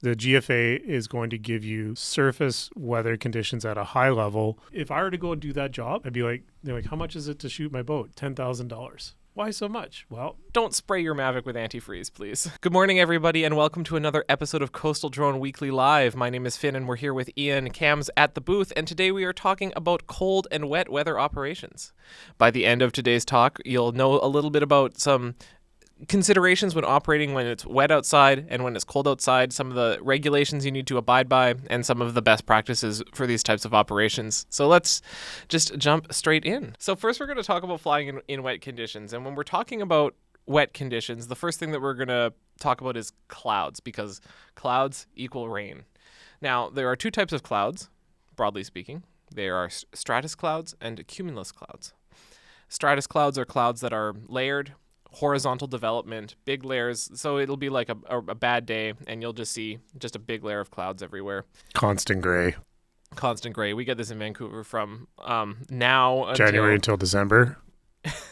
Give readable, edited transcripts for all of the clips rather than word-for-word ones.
The GFA is going to give you surface weather conditions at a high level. If I were to go and do that job, I'd be like, they're like, how much is it to shoot my boat? $10,000. Why so much? Well, don't spray your Mavic with antifreeze, please. Good morning, everybody, and welcome to another episode of Coastal Drone Weekly Live. My name is Finn, and we're here with Ian. Cam's at the booth, and today we are talking about cold and wet weather operations. By the end of today's talk, you'll know a little bit about some considerations when operating when it's wet outside and when it's cold outside, some of the regulations you need to abide by, and some of the best practices for these types of operations. So let's just jump straight in. So first we're going to talk about flying in wet conditions. And when we're talking about wet conditions, the first thing that we're going to talk about is clouds, because clouds equal rain. Now, there are two types of clouds, broadly speaking. There are stratus clouds and cumulus clouds. Stratus clouds are clouds that are layered, horizontal development, big layers. So it'll be like a bad day and you'll just see just a big layer of clouds everywhere. Constant gray. We get this in Vancouver from now January until December.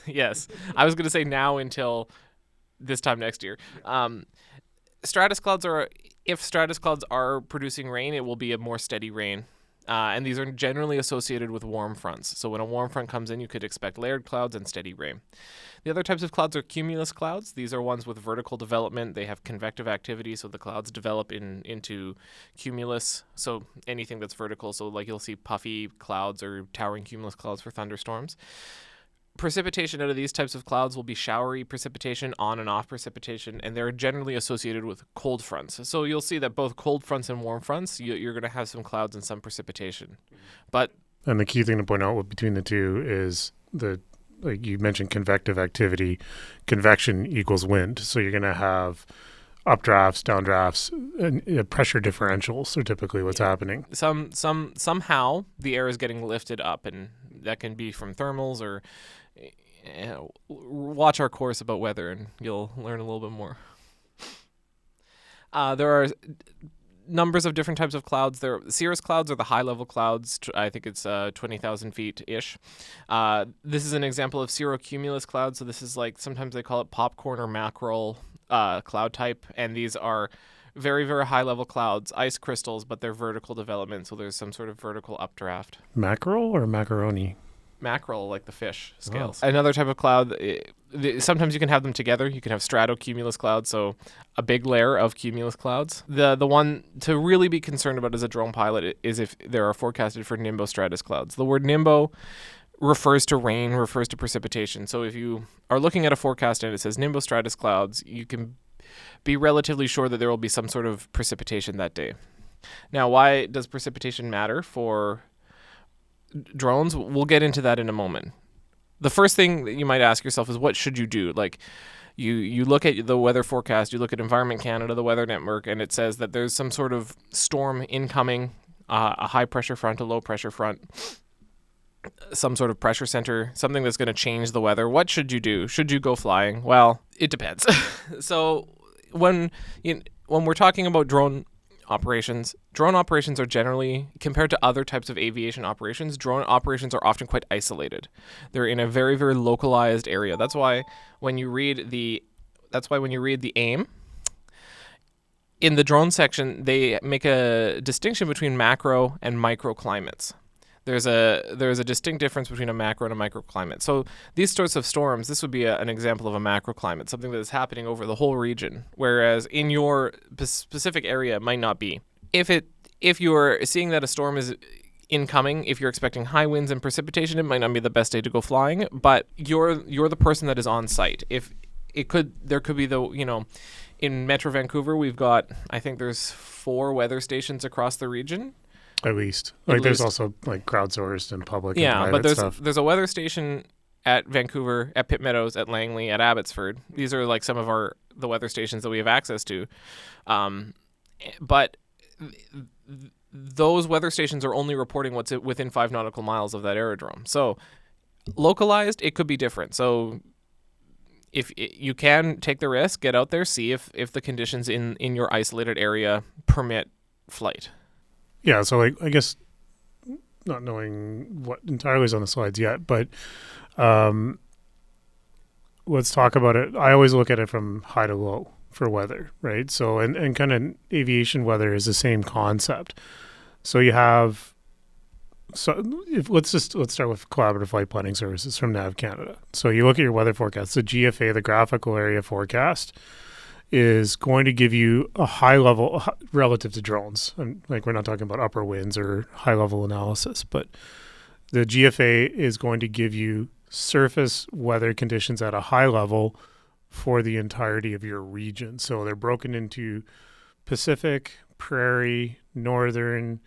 Yes. I was going to say now until this time next year. Stratus clouds if stratus clouds are producing rain, it will be a more steady rain. And these are generally associated with warm fronts. So when a warm front comes in, you could expect layered clouds and steady rain. The other types of clouds are cumulus clouds. These are ones with vertical development. They have convective activity, so the clouds develop into cumulus, so anything that's vertical. So like you'll see puffy clouds or towering cumulus clouds for thunderstorms. Precipitation out of these types of clouds will be showery precipitation, on and off precipitation, and they're generally associated with cold fronts. So you'll see that both cold fronts and warm fronts, you're going to have some clouds and some precipitation. And the key thing to point out between the two is like you mentioned, convective activity. Convection equals wind. So you're going to have updrafts, downdrafts, and pressure differentials are typically what's happening. Somehow the air is getting lifted up, and that can be from thermals or watch our course about weather and you'll learn a little bit more. There are numbers of different types of clouds. Cirrus clouds are the high-level clouds. I think it's 20,000 feet-ish. This is an example of cirrocumulus clouds. So this is like, sometimes they call it popcorn or mackerel cloud type. And these are very, very high-level clouds, ice crystals, but they're vertical development. So there's some sort of vertical updraft. Mackerel or macaroni? Mackerel, like the fish scales. Oh. Another type of cloud, sometimes you can have them together. You can have stratocumulus clouds, so a big layer of cumulus clouds. The one to really be concerned about as a drone pilot is if there are forecasted for nimbostratus clouds. The word nimbo refers to rain, refers to precipitation. So if you are looking at a forecast and it says nimbostratus clouds, you can be relatively sure that there will be some sort of precipitation that day. Now, why does precipitation matter for drones? We'll get into that in a moment. The first thing that you might ask yourself is, what should you do? Like, you look at the weather forecast, you look at Environment Canada, the Weather Network, and it says that there's some sort of storm incoming, a high pressure front, a low pressure front, some sort of pressure center, something that's going to change the weather. What should you do? Should you go flying? Well, it depends. So when we're talking about drone operations are generally, compared to other types of aviation operations, drone operations are often quite isolated. They're in a very, very localized area. That's why when you read the AIM, in the drone section, they make a distinction between macro and microclimates. There's a distinct difference between a macro and a microclimate. So these sorts of storms, this would be an example of a macroclimate, something that is happening over the whole region, whereas in your specific area it might not be. If you're seeing that a storm is incoming, if you're expecting high winds and precipitation, it might not be the best day to go flying, but you're the person that is on site. There could be in Metro Vancouver, we've got, I think there's 4 weather stations across the region. At least. There's also like crowdsourced and public. Yeah, and but there's a weather station at Vancouver, at Pitt Meadows, at Langley, at Abbotsford. These are like some of the weather stations that we have access to. But those weather stations are only reporting what's within 5 nautical miles of that aerodrome. So localized, it could be different. So if you can take the risk, get out there, see if the conditions in your isolated area permit flight. Yeah, so I guess not knowing what entirely is on the slides yet, but let's talk about it. I always look at it from high to low. for weather, right? So, and kind of aviation weather is the same concept. So you have, let's start with Collaborative Flight Planning Services from Nav Canada. So you look at your weather forecast. The GFA, the graphical area forecast, is going to give you a high level relative to drones. And like, we're not talking about upper winds or high level analysis, but the GFA is going to give you surface weather conditions at a high level for the entirety of your region. So they're broken into Pacific, Prairie, Northern,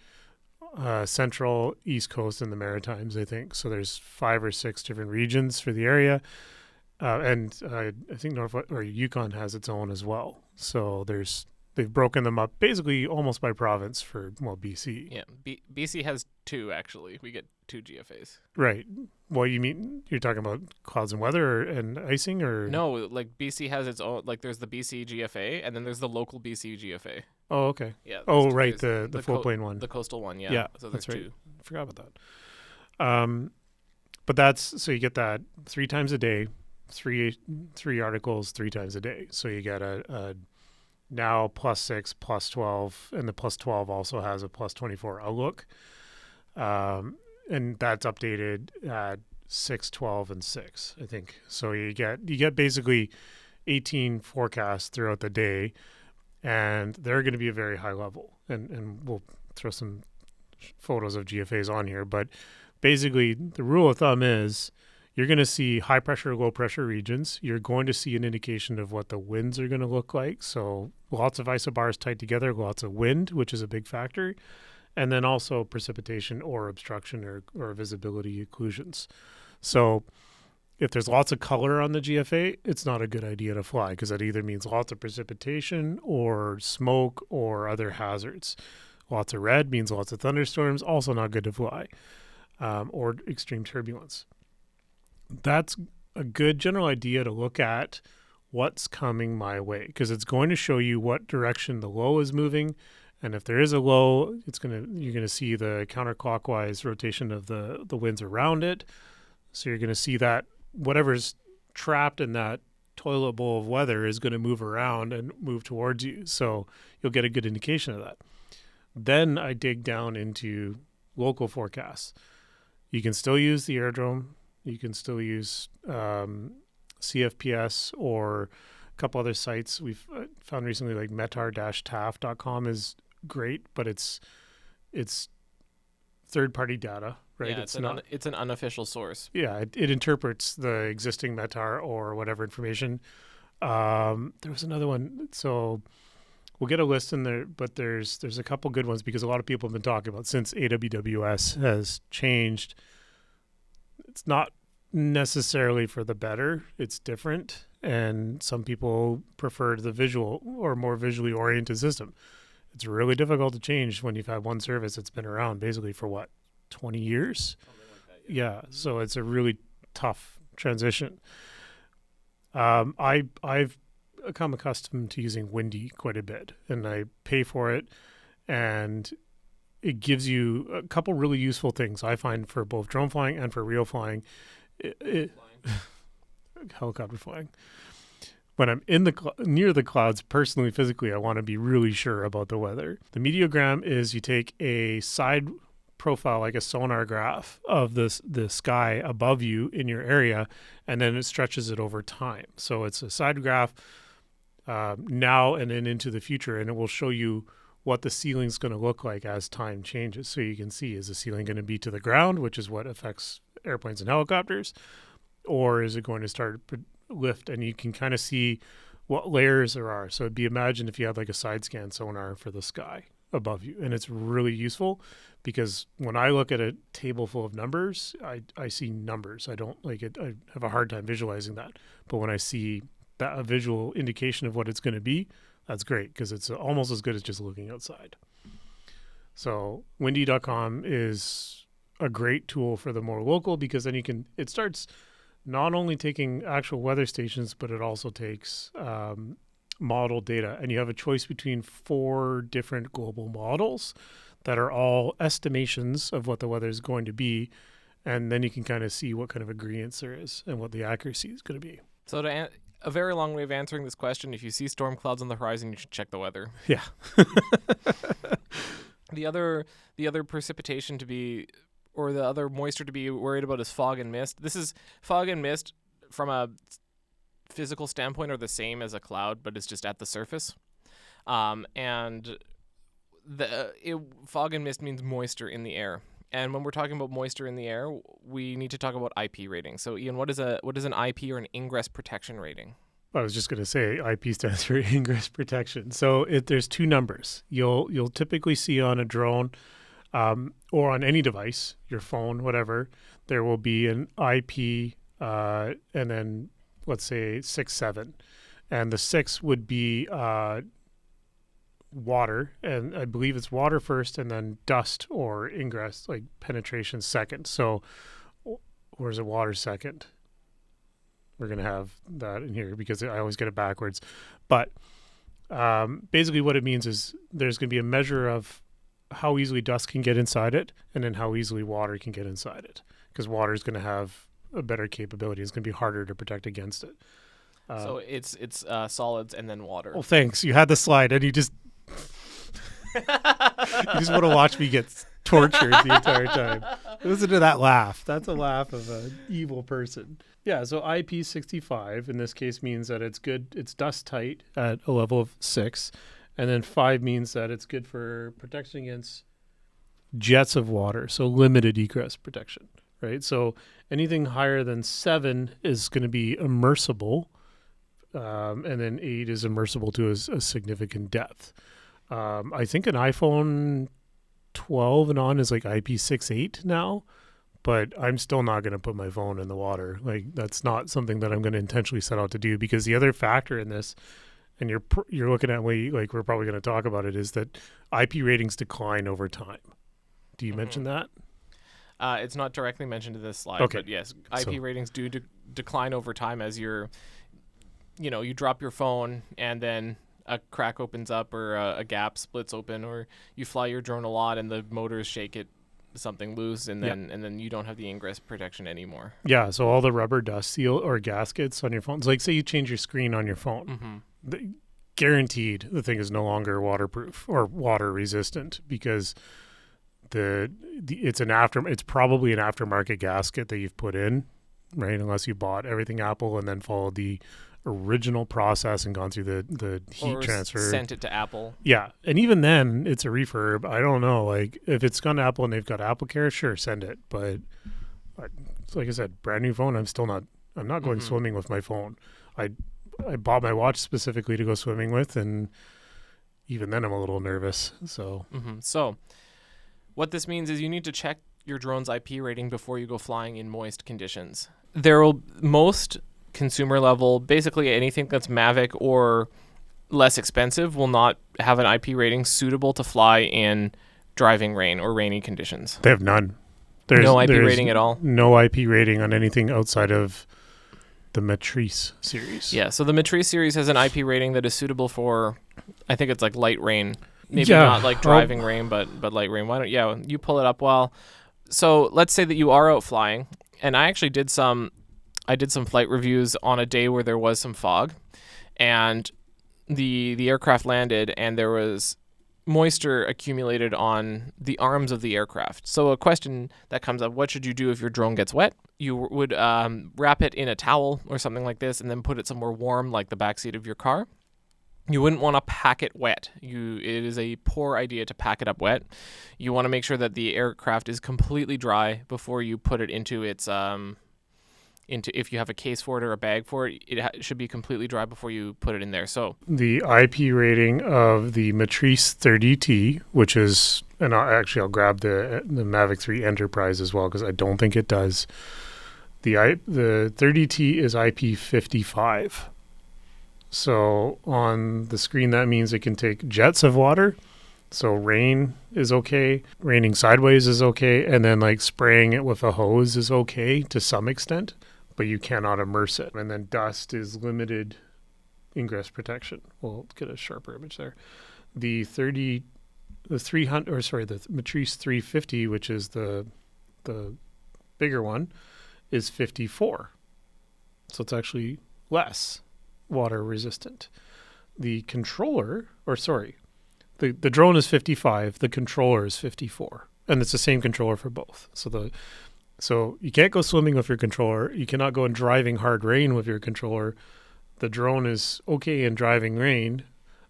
Central, East Coast, and the Maritimes, I think. So there's 5 or 6 different regions for the area. And I think North or Yukon has its own as well. So they've broken them up basically almost by province for, well, BC. Yeah, BC has 2 actually. We get 2 GFAs. Right. Well, you're talking about clouds and weather and icing, or no? Like BC has its own. Like there's the BC GFA, and then there's the local BC GFA. Oh, okay. Yeah. Oh, right. The full plane one. The coastal one. Yeah. Yeah. So there's that's right. 2. I forgot about that. But that's, so you get that 3 times a day, three articles 3 times a day. So you get a now +6, +12, and the +12 also has a +24 outlook. And that's updated at 6, 12, and 6, I think. So you get basically 18 forecasts throughout the day, and they're going to be a very high level. And we'll throw some photos of GFAs on here, but basically the rule of thumb is you're going to see high pressure, low pressure regions. You're going to see an indication of what the winds are going to look like. So lots of isobars tied together, lots of wind, which is a big factor. And then also precipitation or obstruction or visibility occlusions. So if there's lots of color on the GFA, it's not a good idea to fly, because that either means lots of precipitation or smoke or other hazards. Lots of red means lots of thunderstorms, also not good to fly, or extreme turbulence. That's a good general idea to look at what's coming my way, because it's going to show you what direction the low is moving. And if there is a low, you're gonna see the counterclockwise rotation of the winds around it. So you're gonna see that whatever's trapped in that toilet bowl of weather is going to move around and move towards you. So you'll get a good indication of that. Then I dig down into local forecasts. You can still use the aerodrome. You can still use CFPS or a couple other sites we've found recently, like metar-taf.com is great, but it's third-party data, right? Yeah, it's an unofficial source. Yeah, it interprets the existing METAR or whatever information. There was another one, so we'll get a list in there, but there's a couple good ones, because a lot of people have been talking about, since AWWS has changed, it's not necessarily for the better. It's different, and some people prefer the visual or more visually oriented system. It's really difficult to change when you've had one service that's been around basically for what, 20 years? Something like that, yeah. Yeah, so it's a really tough transition. I've become accustomed to using Windy quite a bit, and I pay for it, and it gives you a couple really useful things I find for both drone flying and for real flying. Helicopter flying. When I'm in near the clouds, personally, physically, I want to be really sure about the weather. The meteogram is you take a side profile, like a sonar graph of the sky above you in your area, and then it stretches it over time. So it's a side graph now and then into the future, and it will show you what the ceiling's going to look like as time changes. So you can see, is the ceiling going to be to the ground, which is what affects airplanes and helicopters, or is it going to start lift? And you can kind of see what layers there are. So it'd be, imagine if you had like a side scan sonar for the sky above you, and it's really useful, because when I look at a table full of numbers, I see numbers. I don't like it. I have a hard time visualizing that. But when I see that, a visual indication of what it's going to be, that's great, because it's almost as good as just looking outside. So windy.com is a great tool for the more local, because then it starts not only taking actual weather stations, but it also takes model data. And you have a choice between 4 different global models that are all estimations of what the weather is going to be. And then you can kind of see what kind of agreeance there is and what the accuracy is going to be. So a very long way of answering this question. If you see storm clouds on the horizon, you should check the weather. Yeah. The other precipitation to be, or the other moisture to be worried about is fog and mist. This is fog and mist from a physical standpoint are the same as a cloud, but it's just at the surface. And fog and mist means moisture in the air. And when we're talking about moisture in the air, we need to talk about IP rating. So, Ian, what is an IP or an ingress protection rating? I was just going to say IP stands for ingress protection. So there's two numbers. You'll typically see on a drone or on any device, your phone, whatever, there will be an IP and then let's say 6, 7. And the 6 would be water, and I believe it's water first and then dust or ingress, like penetration second. So or is it water second? We're going to have that in here because I always get it backwards. But basically what it means is there's going to be a measure of how easily dust can get inside it and then how easily water can get inside it, because water is going to have a better capability. It's going to be harder to protect against it. So it's solids and then water. Well, thanks. You had the slide and you just want to watch me get tortured the entire time. Listen to that laugh. That's a laugh of an evil person. Yeah, so IP65 in this case means that it's good. It's dust tight at a level of 6. And then 5 means that it's good for protection against jets of water, so limited egress protection, right? So anything higher than 7 is going to be immersible, and then 8 is immersible to a significant depth. I think an iPhone 12 and on is like IP68 now, but I'm still not going to put my phone in the water. Like, that's not something that I'm going to intentionally set out to do, because the other factor in this, and you're looking at like we're probably going to talk about it, is that IP ratings decline over time. Do you mention that? It's not directly mentioned in this slide, okay. But yes, IP ratings do decline over time as you drop your phone and then a crack opens up or a gap splits open, or you fly your drone a lot and the motors shake it something loose, and then you don't have the ingress protection anymore. Yeah, so all the rubber dust seal or gaskets on your phones, like say you change your screen on your phone, guaranteed the thing is no longer waterproof or water resistant, because it's probably an aftermarket gasket that you've put in, right? Unless you bought everything Apple and then followed the original process and gone through the heat transfer. Sent it to Apple. Yeah. And even then it's a refurb. I don't know. Like, if it's gone to Apple and they've got Apple Care, sure, send it. But like I said, brand new phone, I'm not going swimming with my phone. I bought my watch specifically to go swimming with, and even then I'm a little nervous. So So what this means is you need to check your drone's IP rating before you go flying in moist conditions. Most consumer level, basically anything that's Mavic or less expensive will not have an IP rating suitable to fly in driving rain or rainy conditions. They have none. No IP rating at all? No IP rating on anything outside of the Matrice series. Yeah, so the Matrice series has an IP rating that is suitable for, I think it's like light rain. Maybe not like driving rain, but light rain. Why don't you pull it up so let's say that you are out flying, and I actually did some flight reviews on a day where there was some fog, and the aircraft landed and there was moisture accumulated on the arms of the aircraft. So a question that comes up, what should you do if your drone gets wet? You would wrap it in a towel or something like this and then put it somewhere warm, like the backseat of your car. You wouldn't want to pack it wet. It is a poor idea to pack it up wet. You want to make sure that the aircraft is completely dry before you put it into its if you have a case for it or a bag for it, it should be completely dry before you put it in there. So the IP rating of the Matrice 30T, which is, and I'll grab the Mavic 3 Enterprise as well, because I don't think it does. The 30T is IP55. So on the screen, that means it can take jets of water. So rain is okay. Raining sideways is okay. And then like spraying it with a hose is okay to some extent, but you cannot immerse it. And then dust is limited ingress protection. We'll get a sharper image there. The Matrice 350, which is the bigger one, is 54. So it's actually less. water resistant. The controller, or sorry, the drone is 55, the controller is 54. And it's the same controller for both. So you can't go swimming with your controller. You cannot go in driving hard rain with your controller. The drone is okay in driving rain.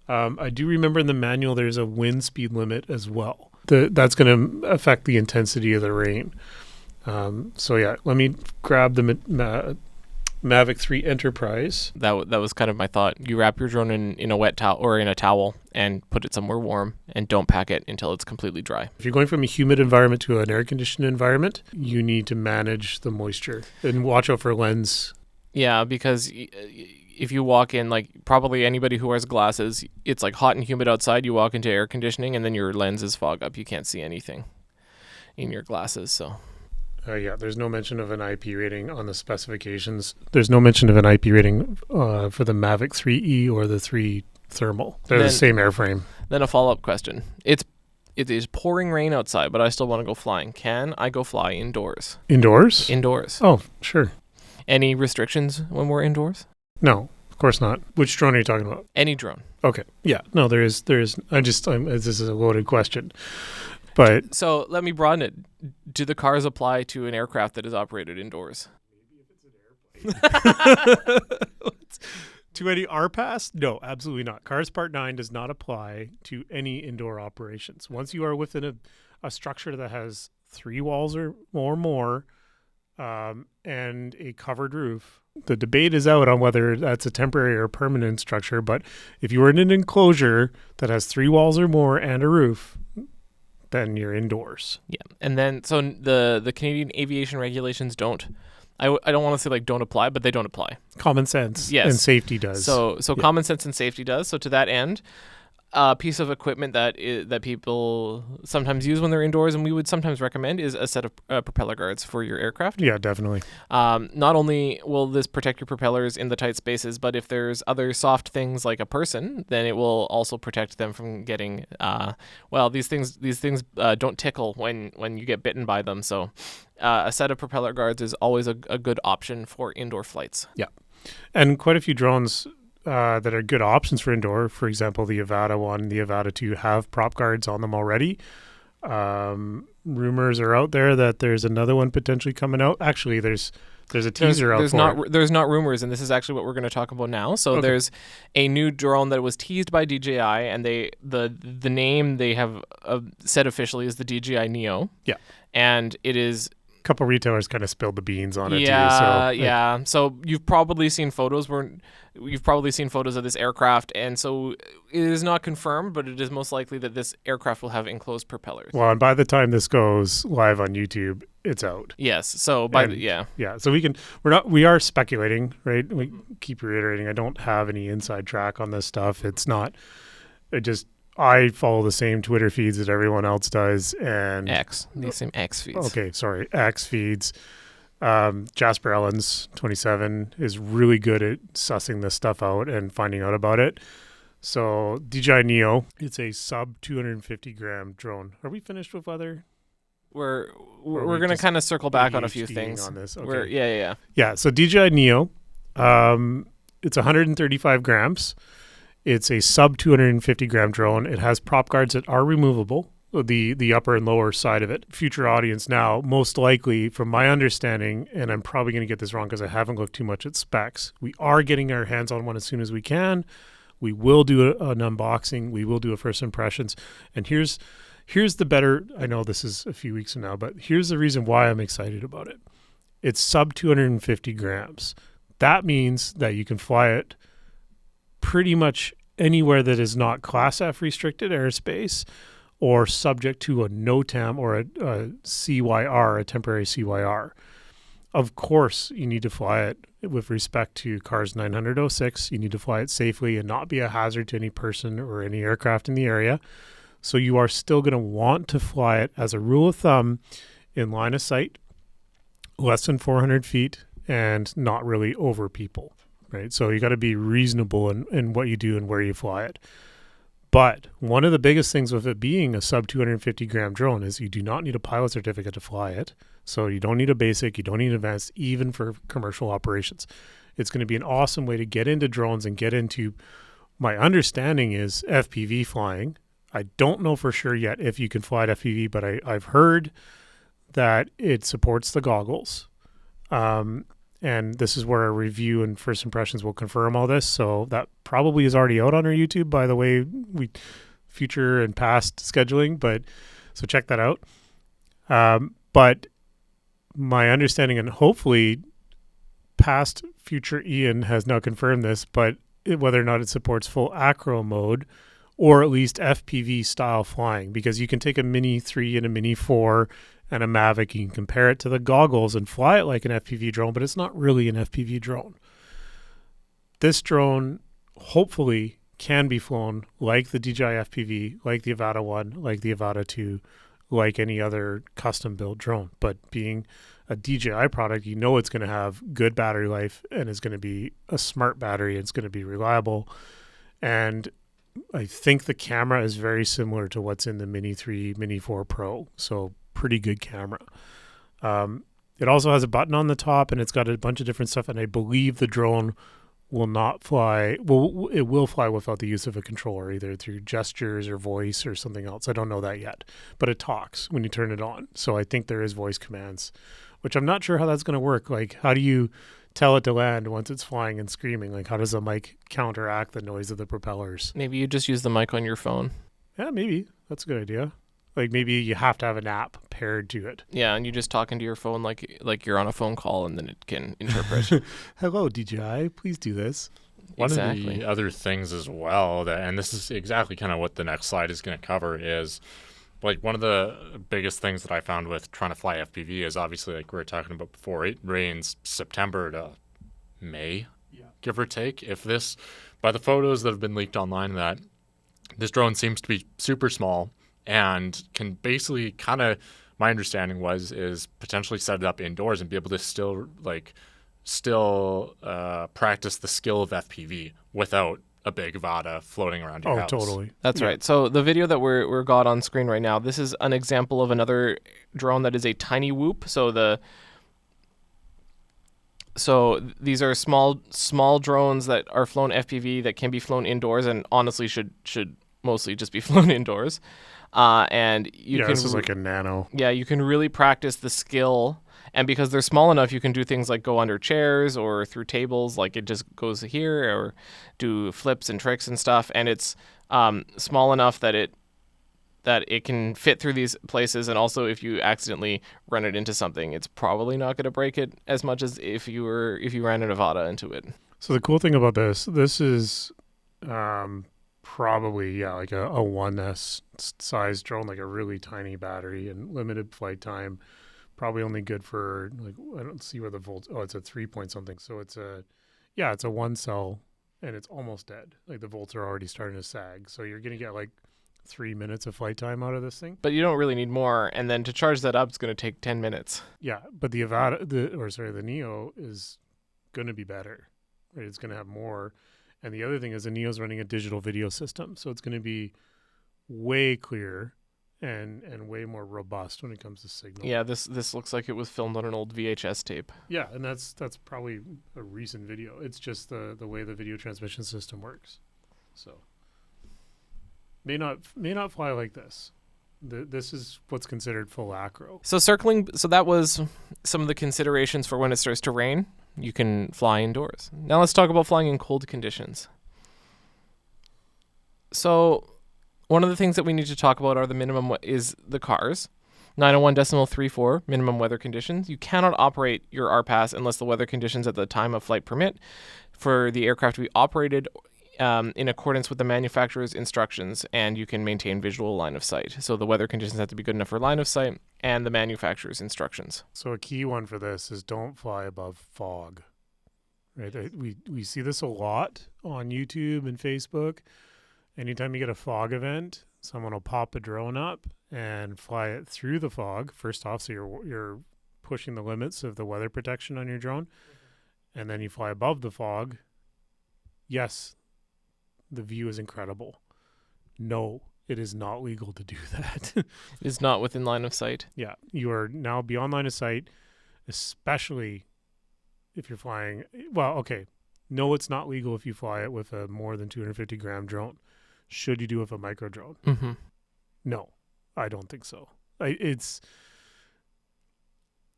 I do remember in the manual there's a wind speed limit as well. That's going to affect the intensity of the rain. So yeah, let me grab the Mavic 3 Enterprise. That was kind of my thought. You wrap your drone in a wet towel or in a towel and put it somewhere warm, and don't pack it until it's completely dry. If you're going from a humid environment to an air-conditioned environment, you need to manage the moisture and watch out for lens. Yeah, because if you walk in, like probably anybody who wears glasses, it's like hot and humid outside. You walk into air conditioning and then your lenses fog up. You can't see anything in your glasses. So yeah, there's no mention of an IP rating on the specifications. There's no mention of an IP rating for the Mavic 3E or the 3 Thermal. They're the same airframe. Then a follow-up question. It is pouring rain outside, but I still want to go flying. Can I go fly indoors? Indoors? Indoors. Oh, sure. Any restrictions when we're indoors? No, of course not. Which drone are you talking about? Any drone. Okay. Yeah. No, there is. This is a loaded question. But so let me broaden it. Do the cars apply to an aircraft that is operated indoors? Maybe if it's an airplane. To any RPAS? No, absolutely not. CARS Part 9 does not apply to any indoor operations. Once you are within a structure that has 3 walls or more, and a covered roof, the debate is out on whether that's a temporary or permanent structure. But if you are in an enclosure that has 3 walls or more and a roof, then you're indoors. Yeah. And then so the Canadian aviation regulations don't, I don't want to say like don't apply, but they don't apply. Common sense, yes, and safety does. So yeah. Common sense and safety does. So to that end, a piece of equipment that people sometimes use when they're indoors, and we would sometimes recommend, is a set of propeller guards for your aircraft. Yeah, definitely. Not only will this protect your propellers in the tight spaces, but if there's other soft things like a person, then it will also protect them from getting. These things don't tickle when you get bitten by them. So a set of propeller guards is always a good option for indoor flights. Yeah, and quite a few drones that are good options for indoor. For example, the Avata 1, the Avata 2 have prop guards on them already. Rumors are out there that there's another one potentially coming out. Actually, there's a teaser out for it. There's not rumors, and this is actually what we're going to talk about now. So There's a new drone that was teased by DJI, and the name they have said officially is the DJI Neo. Yeah. And it is... Couple retailers kind of spilled the beans on it too. So you've probably seen photos of this aircraft, and so it is not confirmed, but it is most likely that this aircraft will have enclosed propellers. Well, and by the time this goes live on YouTube, it's out. Yes. So So we are speculating, right? We keep reiterating, I don't have any inside track on this stuff. I follow the same Twitter feeds that everyone else does, and the same X feeds. Okay, sorry, X feeds. Jasper Ellens, 27, is really good at sussing this stuff out and finding out about it. So DJI Neo, it's a sub 250 gram drone. Are we finished with other? We're going to kind of circle back on a few things on this. Okay. Yeah. So DJI Neo, it's 135 grams. It's a sub 250 gram drone. It has prop guards that are removable, the upper and lower side of it. Future audience now, most likely, from my understanding, and I'm probably going to get this wrong because I haven't looked too much at specs, we are getting our hands on one as soon as we can. We will do an unboxing. We will do a first impressions. And here's the better, I know this is a few weeks from now, but here's the reason why I'm excited about it. It's sub 250 grams. That means that you can fly it pretty much anywhere that is not Class F restricted airspace or subject to a NOTAM or a CYR, a temporary CYR. Of course, you need to fly it with respect to CARS 900-06. You need to fly it safely and not be a hazard to any person or any aircraft in the area. So you are still going to want to fly it, as a rule of thumb, in line of sight, less than 400 feet, and not really over people. Right? So you got to be reasonable in what you do and where you fly it. But one of the biggest things with it being a sub 250 gram drone is you do not need a pilot certificate to fly it. So you don't need a basic, you don't need an advanced, even for commercial operations. It's going to be an awesome way to get into drones and get into, my understanding is FPV flying. I don't know for sure yet if you can fly at FPV, but I've heard that it supports the goggles. And this is where a review and first impressions will confirm all this. So that probably is already out on our YouTube, by the way, we future and past scheduling, but so check that out. But my understanding, and hopefully past future Ian has now confirmed this, but whether or not it supports full acro mode or at least FPV style flying, because you can take a Mini 3 and a Mini 4 and a Mavic, you can compare it to the goggles and fly it like an FPV drone, but it's not really an FPV drone. This drone hopefully can be flown like the DJI FPV, like the Avata 1, like the Avata 2, like any other custom built drone. But being a DJI product, you know it's going to have good battery life and it's going to be a smart battery. It's going to be reliable. And I think the camera is very similar to what's in the Mini 3, Mini 4 Pro. So pretty good camera. It also has a button on the top and it's got a bunch of different stuff. And I believe the drone will not fly. Well, it will fly without the use of a controller, either through gestures or voice or something else. I don't know that yet, but it talks when you turn it on. So I think there is voice commands, which I'm not sure how that's going to work. Like, how do you tell it to land once it's flying and screaming? Like, how does the mic counteract the noise of the propellers? Maybe you just use the mic on your phone. Yeah, maybe. That's a good idea. Like, maybe you have to have an app paired to it. Yeah, and you just talk into your phone like you're on a phone call, and then it can interpret. Hello, DJI. Please do this. One of the other things as well, and this is exactly kind of what the next slide is going to cover, is like one of the biggest things that I found with trying to fly FPV is obviously, like we were talking about before, it rains September to May, give or take. If this, by the photos that have been leaked online, that this drone seems to be super small and can basically kind of, my understanding is potentially set it up indoors and be able to still practice the skill of FPV without a big Vada floating around your house. Oh, totally. That's right. So the video that we're got on screen right now, this is an example of another drone that is a tiny whoop. So these are small drones that are flown FPV that can be flown indoors and honestly should mostly just be flown indoors. And you can, this is like a nano. Yeah, you can really practice the skill. And because they're small enough, you can do things like go under chairs or through tables, like it just goes here, or do flips and tricks and stuff. And it's small enough that it can fit through these places. And also, if you accidentally run it into something, it's probably not going to break it as much as if you ran an Avata into it. So the cool thing about this is probably like a 1S size drone, like a really tiny battery and limited flight time. Probably only good for, like, I don't see where the volts. Oh, it's a 3 point something. So it's a 1 cell and it's almost dead. Like the volts are already starting to sag. So you're going to get like 3 minutes of flight time out of this thing. But you don't really need more. And then to charge that up, it's going to take 10 minutes. Yeah. But the Avata, the Neo is going to be better, right? It's going to have more. And the other thing is the Neo's running a digital video system. So it's going to be way clearer and way more robust when it comes to signal. Yeah, this looks like it was filmed on an old VHS tape. Yeah, and that's probably a recent video. It's just the way the video transmission system works. So may not fly like this. This is what's considered full acro. So that was some of the considerations for when it starts to rain. You can fly indoors. Now let's talk about flying in cold conditions. So one of the things that we need to talk about are is the CARs. 901.34 minimum weather conditions. You cannot operate your RPAS unless the weather conditions at the time of flight permit for the aircraft to be operated in accordance with the manufacturer's instructions, and you can maintain visual line of sight. So the weather conditions have to be good enough for line of sight and the manufacturer's instructions. So a key one for this is don't fly above fog. Right? We see this a lot on YouTube and Facebook. Anytime you get a fog event, someone will pop a drone up and fly it through the fog. First off, so you're pushing the limits of the weather protection on your drone, and then you fly above the fog. Yes, the view is incredible. No, it is not legal to do that. It is not within line of sight. Yeah, you are now beyond line of sight, especially if you're flying. Well, okay. No, it's not legal if you fly it with a more than 250 gram drone. Should you do it with a micro drone? Mm-hmm. No, I don't think so.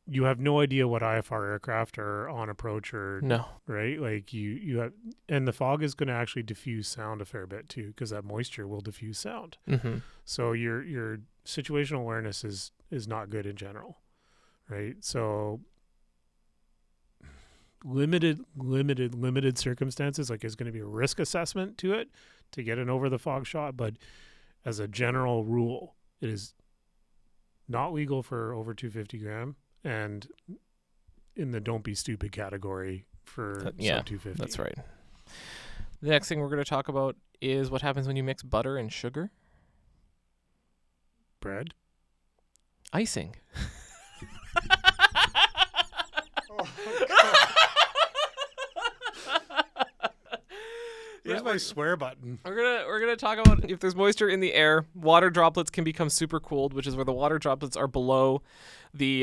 You have no idea what IFR aircraft are on approach or No. right. Like you have, and the fog is going to actually diffuse sound a fair bit too, because that moisture will diffuse sound. Mm-hmm. So your situational awareness is not good in general, right? So limited circumstances, like, is going to be a risk assessment to it to get an over the fog shot, but as a general rule, it is not legal for over 250 gram, and in the don't be stupid category for sub 250. That's right. The next thing we're going to talk about is what happens when you mix butter and sugar. Bread. Icing. Where's my swear button? We're gonna talk about if there's moisture in the air, water droplets can become super cooled, which is where the water droplets are below the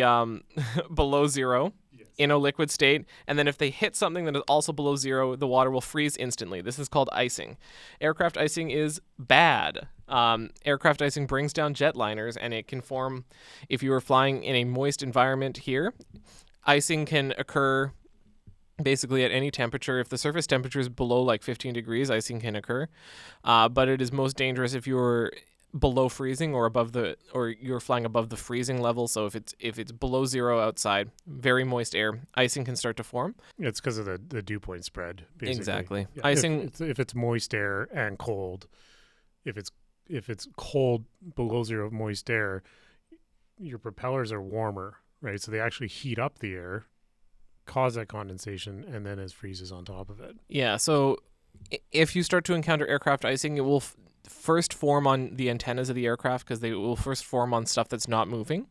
below zero in a liquid state, and then if they hit something that is also below zero, the water will freeze instantly. This is called icing. Aircraft icing is bad. Aircraft icing brings down jetliners, and it can form if you are flying in a moist environment here. Icing can occur basically at any temperature. If the surface temperature is below like 15 degrees, icing can occur. But it is most dangerous if you're below freezing or you're flying above the freezing level. So if it's below zero outside, very moist air, icing can start to form. It's because of the dew point spread, basically. Exactly. Yeah. Icing if it's moist air and cold, if it's cold below zero moist air, your propellers are warmer, right? So they actually heat up the air, cause that condensation, and then it freezes on top of it. Yeah, so if you start to encounter aircraft icing, it will first form on the antennas of the aircraft, because they will first form on stuff that's not moving,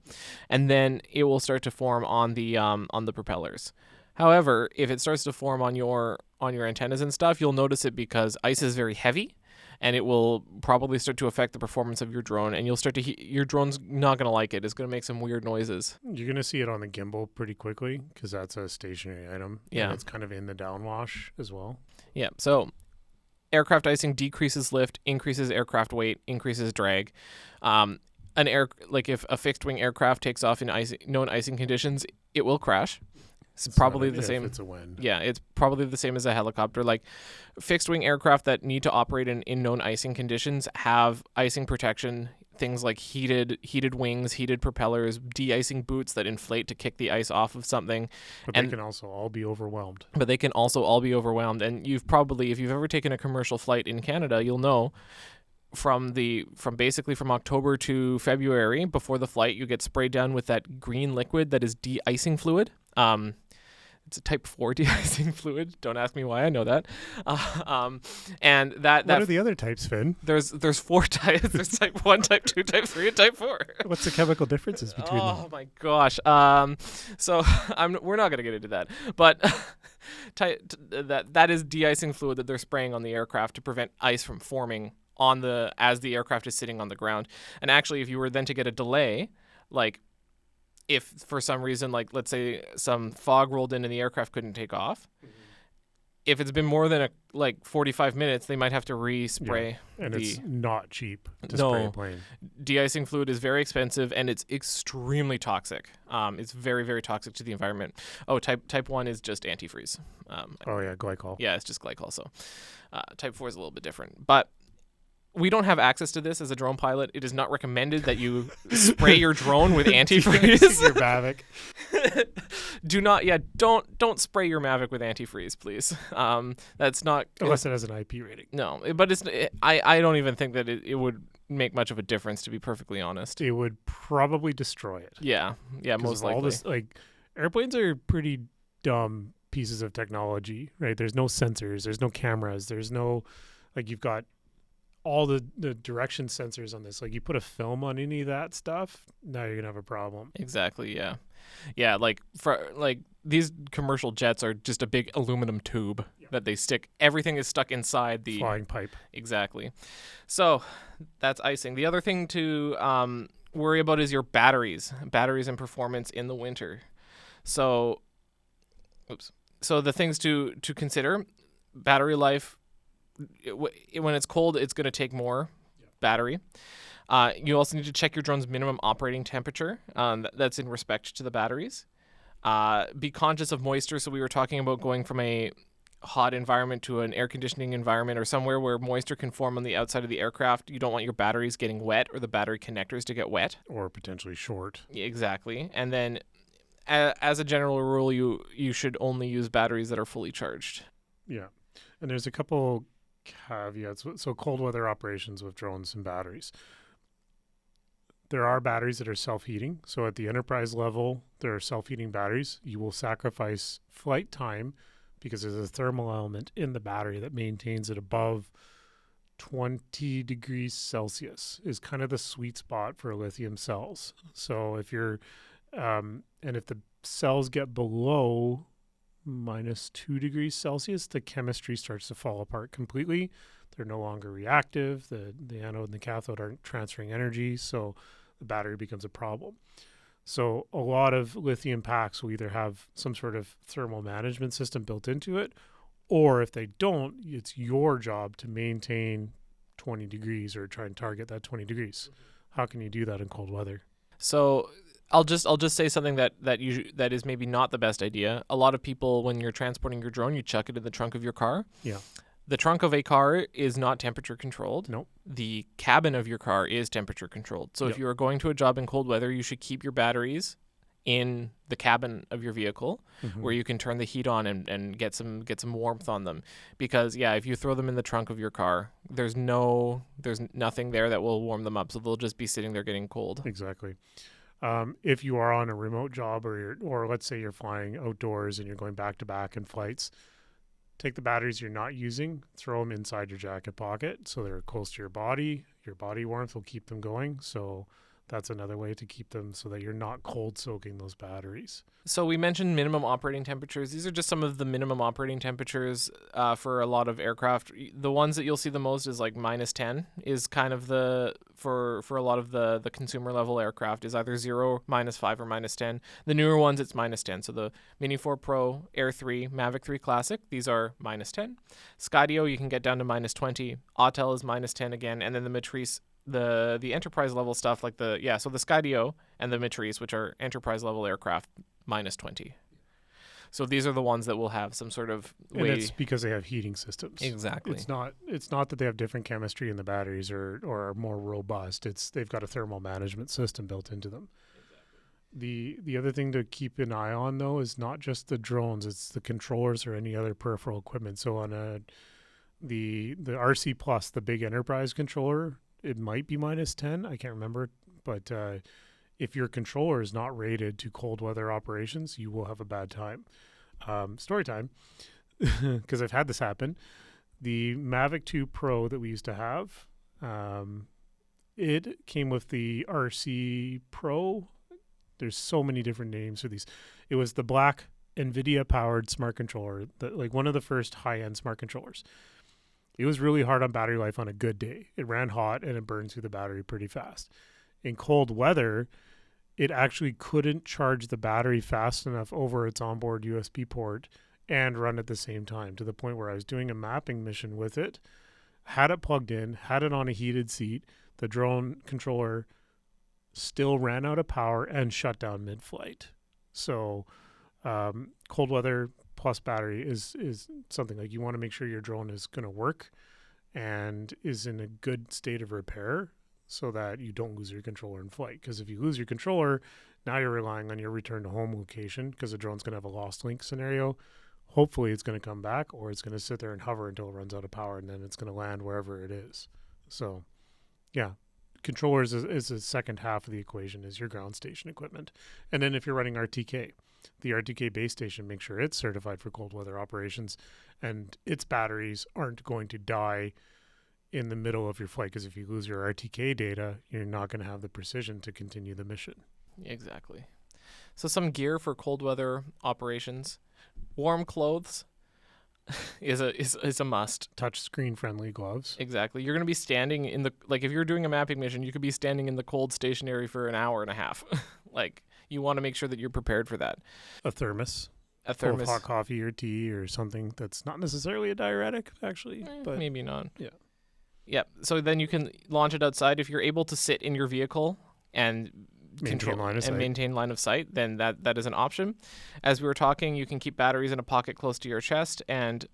and then it will start to form on the propellers. However, if it starts to form on your antennas and stuff, you'll notice it because ice is very heavy, and it will probably start to affect the performance of your drone, and you'll start to your drone's not going to like it. It's going to make some weird noises. You're going to see it on the gimbal pretty quickly, because that's a stationary item. Yeah. And it's kind of in the downwash as well. Yeah, so aircraft icing decreases lift, increases aircraft weight, increases drag. If a fixed wing aircraft takes off in known icing conditions, it will crash. It's probably the same. It's a when. Yeah, it's probably the same as a helicopter. Like fixed wing aircraft that need to operate in known icing conditions have icing protection. Things like heated wings, heated propellers, de-icing boots that inflate to kick the ice off of something. But they can also all be overwhelmed. And you've probably, if you've ever taken a commercial flight in Canada, you'll know from October to February before the flight, you get sprayed down with that green liquid that is de-icing fluid. It's a type 4 de-icing fluid. Don't ask me why I know that. And that What are the other types, Finn? There's 4 types. There's type 1, type 2, type 3, and type 4. What's the chemical differences between them? Oh my gosh. So we're not gonna get into that. But that is de-icing fluid that they're spraying on the aircraft to prevent ice from forming as the aircraft is sitting on the ground. And actually, if you were then to get a delay, like if for some reason, like let's say some fog rolled in and the aircraft couldn't take off, if it's been more than 45 minutes, they might have to respray. Yeah. And it's not cheap to spray a plane. De-icing fluid is very expensive, and it's extremely toxic. It's very, very toxic to the environment. Oh, type 1 is just antifreeze. Glycol. Yeah, it's just glycol. So type 4 is a little bit different. But we don't have access to this as a drone pilot. It is not recommended that you spray your drone with antifreeze. Your Mavic. Don't spray your Mavic with antifreeze, please. That's not unless it has an IP rating. No, but I don't even think that it would make much of a difference, to be perfectly honest. It would probably destroy it. Yeah, most likely. All this, airplanes are pretty dumb pieces of technology, right? There's no sensors, there's no cameras, there's no you've got all the direction sensors on this. Like you put a film on any of that stuff, now you're gonna have a problem. Exactly. Yeah. These commercial jets are just a big aluminum tube that they stick. Everything is stuck inside the flying pipe. Exactly. So that's icing. The other thing to worry about is your batteries and performance in the winter. So, So the things to consider: battery life. When it's cold, it's going to take more battery. You also need to check your drone's minimum operating temperature. That's in respect to the batteries. Be conscious of moisture. So we were talking about going from a hot environment to an air conditioning environment or somewhere where moisture can form on the outside of the aircraft. You don't want your batteries getting wet or the battery connectors to get wet. Or potentially short. Exactly. And then as a general rule, you should only use batteries that are fully charged. Yeah. And there's a couple caveats. So cold weather operations with drones and batteries. There are batteries that are self-heating. So at the enterprise level, there are self-heating batteries. You will sacrifice flight time because there's a thermal element in the battery that maintains it above 20 degrees Celsius is kind of the sweet spot for lithium cells. So if you're, and if the cells get below -2 degrees Celsius, the chemistry starts to fall apart completely. They're no longer reactive. The anode and the cathode aren't transferring energy. So the battery becomes a problem. So a lot of lithium packs will either have some sort of thermal management system built into it, or if they don't, it's your job to maintain 20 degrees or try and target that 20 degrees. How can you do that in cold weather? So I'll just say something that is maybe not the best idea. A lot of people, when you're transporting your drone, you chuck it in the trunk of your car. Yeah. The trunk of a car is not temperature controlled. Nope. The cabin of your car is temperature controlled. So if you are going to a job in cold weather, you should keep your batteries in the cabin of your vehicle where you can turn the heat on and get some warmth on them. Because if you throw them in the trunk of your car, there's nothing there that will warm them up. So they'll just be sitting there getting cold. Exactly. If you are on a remote job or let's say you're flying outdoors and you're going back to back in flights, take the batteries you're not using, throw them inside your jacket pocket so they're close to your body. Your body warmth will keep them going. So that's another way to keep them so that you're not cold soaking those batteries. So we mentioned minimum operating temperatures. These are just some of the minimum operating temperatures for a lot of aircraft. The ones that you'll see the most is like -10 is kind of for a lot of the consumer level aircraft is either 0, -5, or -10. The newer ones, it's -10. So the Mini 4 Pro, Air 3, Mavic 3 Classic, these are -10. Skydio, you can get down to -20. Autel is -10 again. And then the Matrice, the enterprise level stuff like the Skydio and the Matrice, which are enterprise level aircraft, -20. So these are the ones that will have some sort of and it's because they have heating systems. Exactly. It's not that they have different chemistry in the batteries or are more robust. They've got a thermal management system built into them. Exactly. The other thing to keep an eye on though is not just the drones, it's the controllers or any other peripheral equipment. So on the RC Plus, the big enterprise controller, it might be -10. I can't remember, but if your controller is not rated to cold weather operations, you will have a bad time. Story time, because I've had this happen. The Mavic 2 Pro that we used to have, it came with the RC Pro. There's so many different names for these. It was the black NVIDIA powered smart controller, like one of the first high-end smart controllers. It was really hard on battery life on a good day. It ran hot and it burned through the battery pretty fast. In cold weather, it actually couldn't charge the battery fast enough over its onboard USB port and run at the same time, to the point where I was doing a mapping mission with it, had it plugged in, had it on a heated seat. The drone controller still ran out of power and shut down mid-flight. So cold weather plus battery is something like you want to make sure your drone is going to work and is in a good state of repair so that you don't lose your controller in flight. Because if you lose your controller, now you're relying on your return to home location because the drone's going to have a lost link scenario. Hopefully it's going to come back, or it's going to sit there and hover until it runs out of power, and then it's going to land wherever it is. So yeah, controllers is the second half of the equation, is your ground station equipment. And then if you're running RTK, the RTK base station, make sure it's certified for cold weather operations and its batteries aren't going to die in the middle of your flight, because if you lose your RTK data, you're not going to have the precision to continue the mission. Exactly. So some gear for cold weather operations. Warm clothes is a must. Touch screen friendly gloves. Exactly. You're going to be standing in if you're doing a mapping mission, you could be standing in the cold stationary for an hour and a half. You want to make sure that you're prepared for that. A thermos. a full of thermos. hot coffee or tea or something that's not necessarily a diuretic, actually. But Maybe not. yeah. Yeah. So then you can launch it outside. If you're able to sit in your vehicle and maintain line of sight, then that is an option. As we were talking, you can keep batteries in a pocket close to your chest and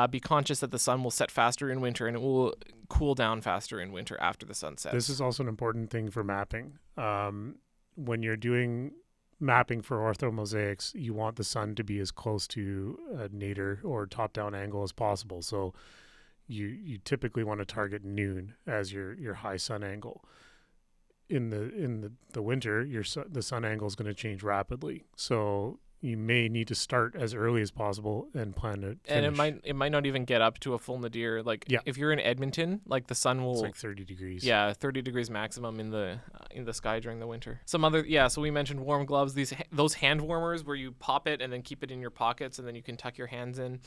be conscious that the sun will set faster in winter and it will cool down faster in winter after the sun sets. This is also an important thing for mapping. When you're doing mapping for orthomosaics, you want the sun to be as close to a nadir or top-down angle as possible. So you typically want to target noon as your high sun angle. In the winter, the sun angle is going to change rapidly. So you may need to start as early as possible and plan to finish. And it might not even get up to a full nadir. Like if you're in Edmonton, like the sun will, it's like 30 degrees. Yeah, 30 degrees maximum in the sky during the winter. So we mentioned warm gloves. Those hand warmers where you pop it and then keep it in your pockets and then you can tuck your hands in.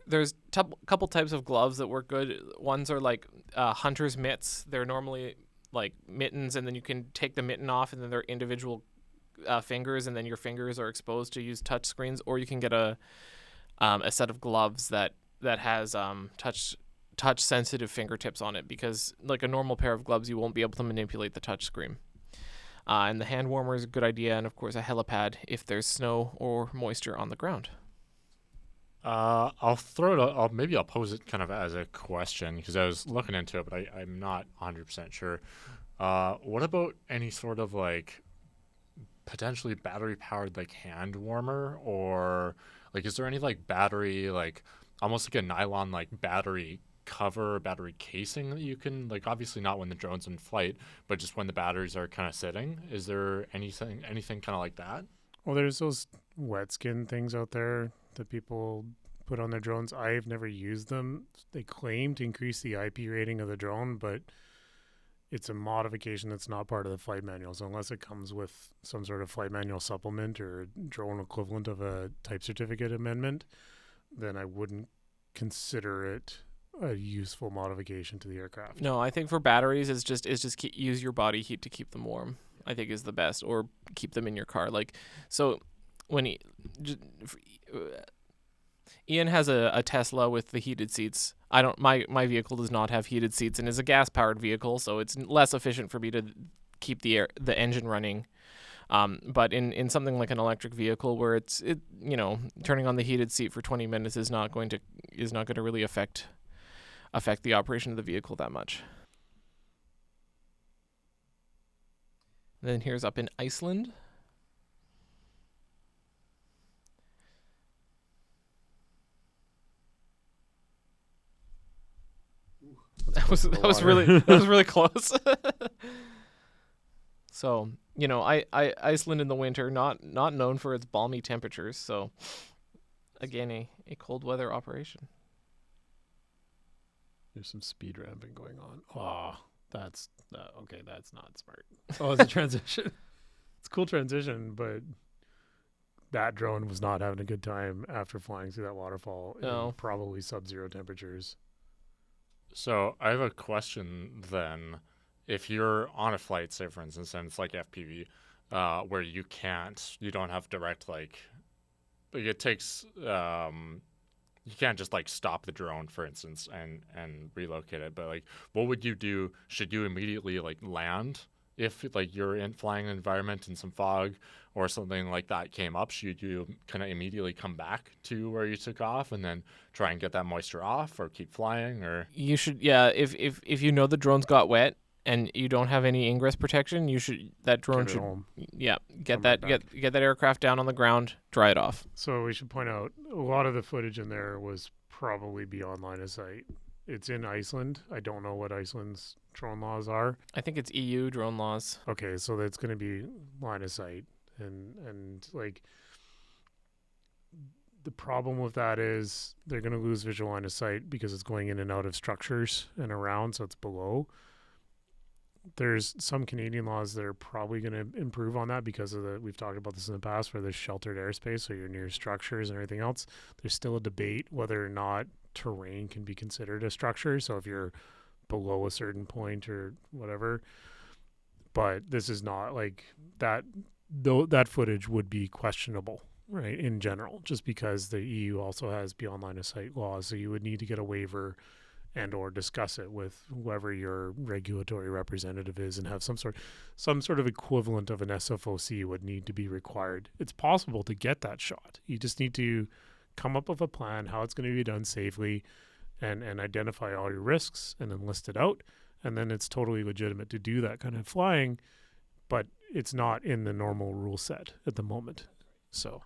There's a couple types of gloves that work good. Ones are like hunter's mitts. They're normally like mittens, and then you can take the mitten off, and then they're individual fingers, and then your fingers are exposed to use touch screens. Or you can get a set of gloves that has touch sensitive fingertips on it, because like a normal pair of gloves, you won't be able to manipulate the touch screen. And the hand warmer is a good idea, and of course a helipad if there's snow or moisture on the ground. I'll throw it. I'll pose it kind of as a question because I was looking into it, but I'm not 100% sure. What about any sort of like potentially battery powered like hand warmer, or like is there any like battery, like almost like a nylon like battery cover, battery casing that you can, like, obviously not when the drone's in flight, but just when the batteries are kind of sitting? Is there anything kind of like that? Well, there's those wet skin things out there that people put on their drones. I've never used them. They claim to increase the IP rating of the drone, but it's a modification that's not part of the flight manual. So unless it comes with some sort of flight manual supplement or drone equivalent of a type certificate amendment, then I wouldn't consider it a useful modification to the aircraft. No, I think for batteries, it's just use your body heat to keep them warm. I think is the best, or keep them in your car. Like, so when Ian has a Tesla with the heated seats. My vehicle does not have heated seats and is a gas powered vehicle, so it's less efficient for me to keep the engine running. But in something like an electric vehicle where it's turning on the heated seat for 20 minutes is not going to really affect the operation of the vehicle that much. Then here's up in Iceland. That was really close. So, Iceland in the winter, not known for its balmy temperatures. So, again, a cold weather operation. There's some speed ramping going on. Oh, that's okay. That's not smart. Oh, it's a transition. It's a cool transition, but that drone was not having a good time after flying through that waterfall in probably sub-zero temperatures. So I have a question then. If you're on a flight, say for instance, and it's like FPV, where you don't have direct like it takes you can't just like stop the drone, for instance, and relocate it. But like, what would you do? Should you immediately like land if like you're in flying an environment in some fog or something like that came up? Should you kind of immediately come back to where you took off and then try and get that moisture off, or keep flying? Or you should, yeah. If the drone's got wet and you don't have any ingress protection, get that aircraft down on the ground, dry it off. So we should point out a lot of the footage in there was probably beyond line of sight. It's in Iceland. I don't know what Iceland's drone laws are. I think it's EU drone laws. Okay, so that's going to be line of sight, and like the problem with that is they're going to lose visual line of sight because it's going in and out of structures and around, so it's below. There's some Canadian laws that are probably going to improve on that because of we've talked about this in the past, where there's sheltered airspace, so you're near structures and everything else. There's still a debate whether or not terrain can be considered a structure. So if you're below a certain point or whatever, but this is not like that. though that footage would be questionable, right, in general, just because the EU also has beyond line of sight laws. So you would need to get a waiver and or discuss it with whoever your regulatory representative is and have some sort of equivalent of an SFOC would need to be required. It's possible to get that shot. You just need to come up with a plan how it's going to be done safely and identify all your risks and then list it out. And then it's totally legitimate to do that kind of flying, but it's not in the normal rule set at the moment. So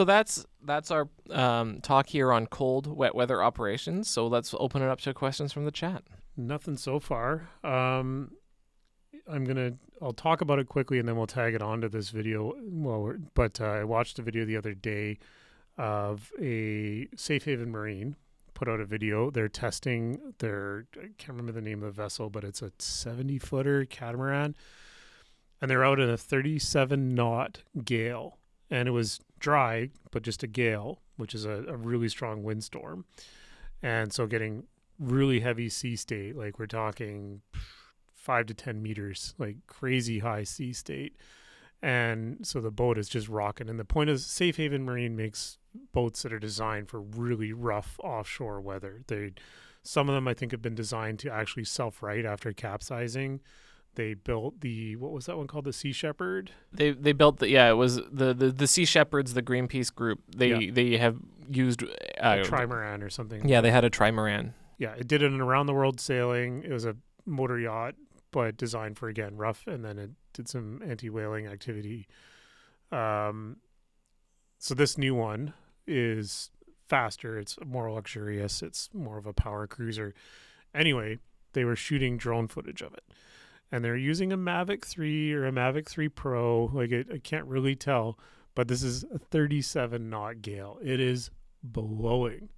that's our talk here on cold, wet weather operations. So let's open it up to questions from the chat. Nothing so far. I'll talk about it quickly and then we'll tag it onto this video. I watched a video the other day of a Safe Haven Marine put out a video. They're testing I can't remember the name of the vessel, but it's a 70-footer catamaran. And they're out in a 37 knot gale. And it was dry, but just a gale, which is a really strong windstorm. And so getting really heavy sea state, like we're talking 5 to 10 meters, like crazy high sea state. And so the boat is just rocking. And the point is Safe Haven Marine makes boats that are designed for really rough offshore weather. Some of them I think have been designed to actually self-right after capsizing. They built what was that one called? The Sea Shepherd? They built it was the Sea Shepherds, the Greenpeace group. They have used a trimaran or something. Yeah, they had a trimaran. Yeah, it did an around the world sailing. It was a motor yacht, but designed for, again, rough, and then it did some anti-whaling activity. So this new one is faster. It's more luxurious. It's more of a power cruiser. Anyway, they were shooting drone footage of it. And they're using a Mavic 3 or a Mavic 3 Pro. I can't really tell, but this is a 37 knot gale. It is blowing.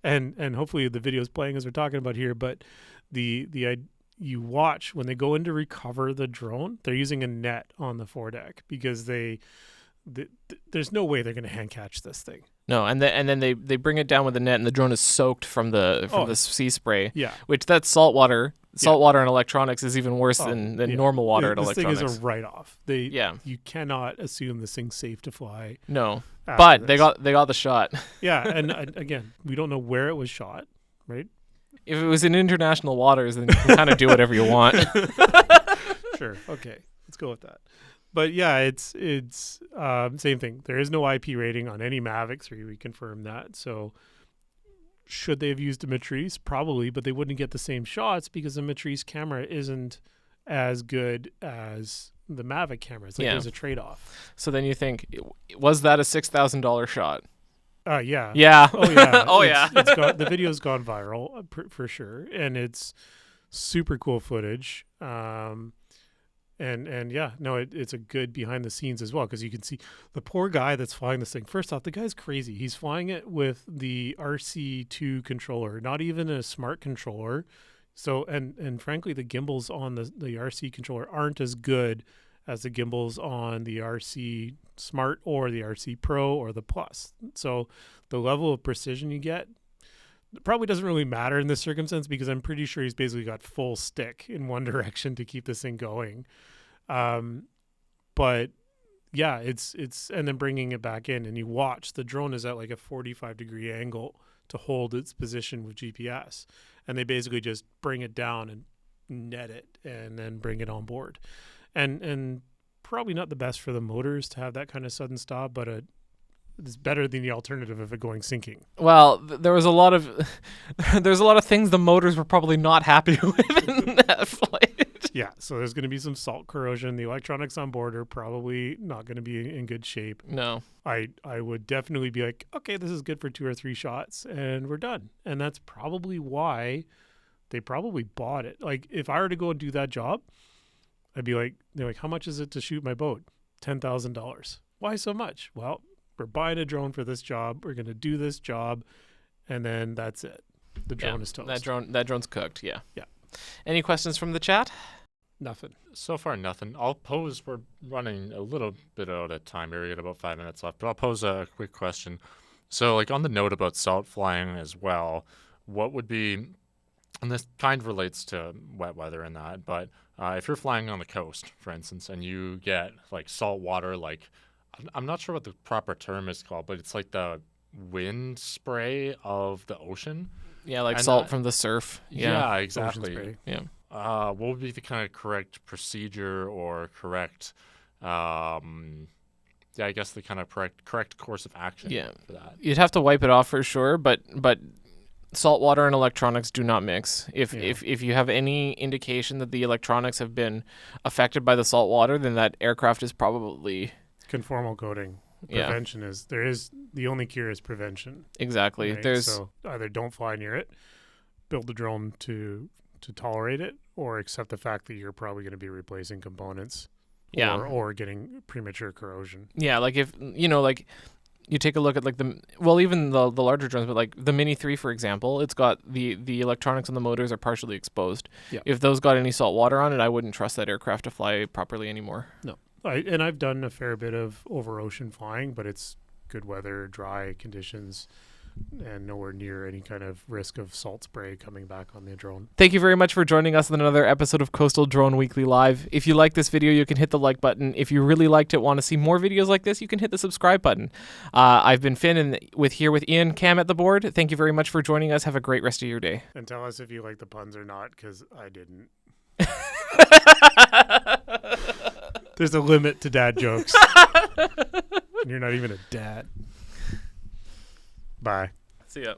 and hopefully the video is playing as we're talking about here, but you watch when they go in to recover the drone, they're using a net on the foredeck because there's no way they're going to hand catch this thing. No, and then they bring it down with a net, and the drone is soaked from the sea spray. Yeah, which that's saltwater. Saltwater in electronics is even worse than normal water in electronics. This thing is a write-off. You cannot assume this thing's safe to fly. No, but they got the shot. Yeah, and again, we don't know where it was shot, right? If it was in international waters, then you can kind of do whatever you want. Sure. Okay, let's go with that. But yeah, it's same thing. There is no IP rating on any Mavic 3. We confirmed that. So should they have used a Matrice? Probably, but they wouldn't get the same shots because the Matrice camera isn't as good as the Mavic cameras. There's a trade-off. So then you think, was that a $6,000 shot? Yeah. Yeah. Oh yeah. Oh yeah. The video's gone viral for sure, and it's super cool footage. And yeah, no, it's a good behind the scenes as well, because you can see the poor guy that's flying this thing. First off, the guy's crazy. He's flying it with the RC2 controller, not even a smart controller. So, and frankly, the gimbals on the RC controller aren't as good as the gimbals on the RC Smart or the RC Pro or the Plus. So the level of precision you get probably doesn't really matter in this circumstance, because I'm pretty sure he's basically got full stick in one direction to keep this thing going. But yeah, it's and then bringing it back in, and you watch the drone is at like a 45-degree angle to hold its position with GPS, and they basically just bring it down and net it and then bring it on board. And probably not the best for the motors to have that kind of sudden stop, but it's better than the alternative of it going sinking. Well, there was a lot of things the motors were probably not happy with in that flight. Yeah, so there's going to be some salt corrosion. The electronics on board are probably not going to be in good shape. No. I would definitely be like, okay, this is good for 2 or 3 shots and we're done. And that's probably why they probably bought it. Like, if I were to go and do that job, I'd be like, they're like, how much is it to shoot my boat? $10,000. Why so much? Well, we're buying a drone for this job. We're going to do this job, and then that's it. The drone is toast. That drone's cooked. Yeah. Yeah. Any questions from the chat? Nothing. So far, nothing. I'll pose. We're running a little bit out of time here. We got about 5 minutes left, but I'll pose a quick question. So, like on the note about salt flying as well, what would be and this kind of relates to wet weather and that, but if you're flying on the coast, for instance, and you get like salt water, like I'm not sure what the proper term is called, but it's like the wind spray of the ocean. Yeah, like And salt from the surf. Yeah, Ocean exactly. spray. Yeah. What would be the kind of correct procedure or correct, yeah, I guess the kind of correct course of action Yeah. for that? You'd have to wipe it off for sure, but salt water and electronics do not mix. If Yeah. if you have any indication that the electronics have been affected by the salt water, then that aircraft is probably Conformal coating. Yeah. Prevention is the only cure is prevention. exactly. Right? There's So either don't fly near it, build the drone to tolerate it, or accept the fact that you're probably going to be replacing components. Yeah. Or getting premature corrosion. Yeah, like if like you take a look at like even the larger drones, but like the Mini 3, for example, it's got the electronics on the motors are partially exposed. Yeah. If those got any salt water on it, I wouldn't trust that aircraft to fly properly anymore. No. I've done a fair bit of over ocean flying, but it's good weather, dry conditions, and nowhere near any kind of risk of salt spray coming back on the drone. Thank you very much for joining us on another episode of Coastal Drone Weekly Live. If you like this video, you can hit the like button. If you really liked it, want to see more videos like this, you can hit the subscribe button. I've been Finn and here with Ian, Cam at the board. Thank you very much for joining us. Have a great rest of your day. And tell us if you like the puns or not, because I didn't. There's a limit to dad jokes. You're not even a dad. Bye. See ya.